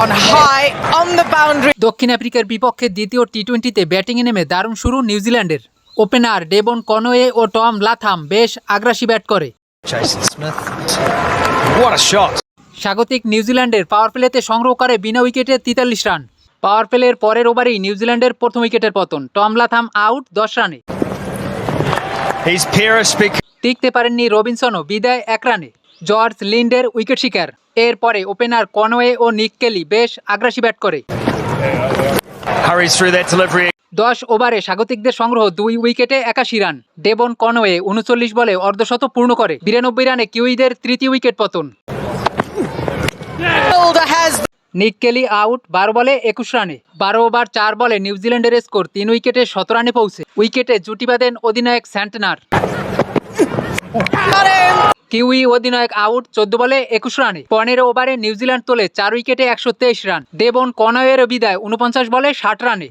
on high on the boundary. দক্ষিণ আফ্রিকার বিপক্ষে দ্বিতীয় টি-20তে ব্যাটিংয়ে নেমে দারুণ শুরু নিউজিল্যান্ডের। ওপেনার ডেবন কনওয়ে ও টম লাথাম বেশ আগ্রাসী ব্যাট করে। Jason Smith. What a shot. স্বাগতিক নিউজিল্যান্ডের পাওয়ার প্লেতে সংগ্রহ করে বিনা উইকেটে 43 রান। পাওয়ার প্লের পরের ওভারেই নিউজিল্যান্ডের প্রথম উইকেটের পতন। টম লাথাম আউট 10 রানে। He's Pierce. টিকতে পারেননি রবিনসনও, বিদায় 1 রানে। জর্জ লিন্ডের উইকেট শিকার। এরপরে ওপেনার কনওয়ে ও নিক কেলি বেশ আগ্রাসী ব্যাট করে। Hurries through that delivery. 10 ওভারে স্বাগতিকদের সংগ্রহ 2 উইকেটে 81 রান। ডেবন কনওয়ে 39 বলে অর্ধশত পূর্ণ করে। 92 রানে কিউইদের তৃতীয় উইকেট পতন। নিক কেলি আউট 12 বলে 21 রানে। 12 ওভার 4 বলে নিউজিল্যান্ডের স্কোর 3 উইকেটে 17 রানে পৌঁছে। উইকেটে জুটি বাঁধেন অধিনায়ক স্যান্টনার। কিউই অধিনায়ক আউট 14 বলে 21 রানে। 15 ওভারে নিউজিল্যান্ড তোলে 4 উইকেটে 123 রান। ডেবন কনওয়ের বিদায় 49 বলে 60 রানে।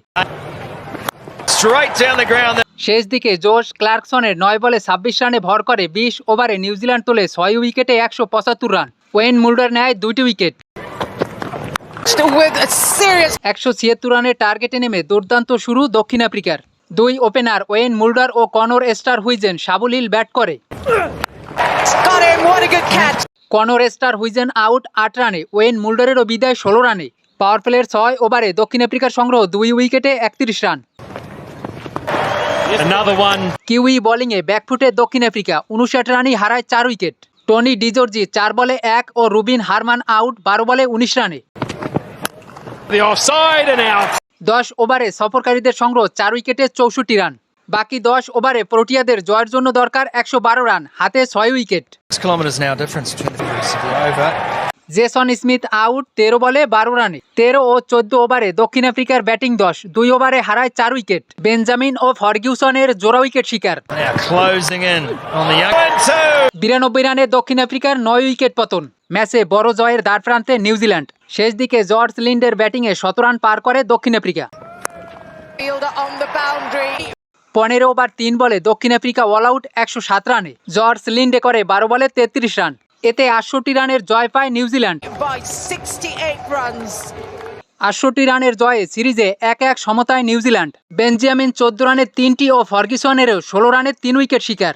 Straight down the ground. শেষ দিকে জোশ ক্লার্কসনের 9 বলে 26 রানে ভর করে 20 ওভারে নিউজিল্যান্ড তোলে 6 উইকেটে 175 রান। ওয়েন মুল্ডার নেয় 2টি উইকেট। 176 রানের টার্গেটে নেমে দুর্দান্ত শুরু দক্ষিণ আফ্রিকার। 2 ওপেনার ওয়েন মুল্ডার ও কনর স্টার হুইজেন সাবলীল ব্যাট করে। কনর স্টার হুইজেন আউট 8 রানে। ওয়েন মুল্ডারেরও বিদায় 16 রানে। পাওয়ার প্লের 6 ওভারে দক্ষিণ আফ্রিকার সংগ্রহ 2 উইকেটে 31 রান। কিউই বোলিংয়ে ব্যাকফুটে দক্ষিণ আফ্রিকা 59 রানেই হারায় 4 উইকেট। টনি ডিজর্জি 4 বলে 1 ও রুবিন হারমান আউট 12 বলে 19 রানে। 10 ওভারে সফরকারীদের সংগ্রহ 4 উইকেটে 64 রান। বাকি 10 ওভারে প্রোটিয়াদের জয়ের জন্য দরকার 112 রান, হাতে 6 wicket. Kilometers now difference between the previous of the over. Jason Smith out 13 বলে 12 রানে। 13 ও 14 ওভারে দক্ষিণ আফ্রিকার ব্যাটিং 10, 2 ওভারে হারায় 4 উইকেট। বেঞ্জামিন ও ফার্গুসনের জোড়া উইকেট শিকার। Now closing in on the young 92 রানে দক্ষিণ আফ্রিকার 9 উইকেট পতন। ম্যাচে বড় জয়ের দ্বার প্রান্তে নিউজিল্যান্ড। শেষ দিকে জর্জ লিন্ডের ব্যাটিংয়ে 17 রান পার করে দক্ষিণ আফ্রিকা। 15 ওভার 3 বলে দক্ষিণ আফ্রিকা অল আউট 107 রানে। জর্জ লিন্ডে করে 12 বলে 33 রান। এতে 68 রানের জয় পায় নিউজিল্যান্ড। 68 রানের জয়ে সিরিজে 1-1 সমতায় নিউজিল্যান্ড। বেঞ্জামিন 14 রানে 3টি ও ফার্গুসনেরও 16 রানে 3 উইকেট শিকার।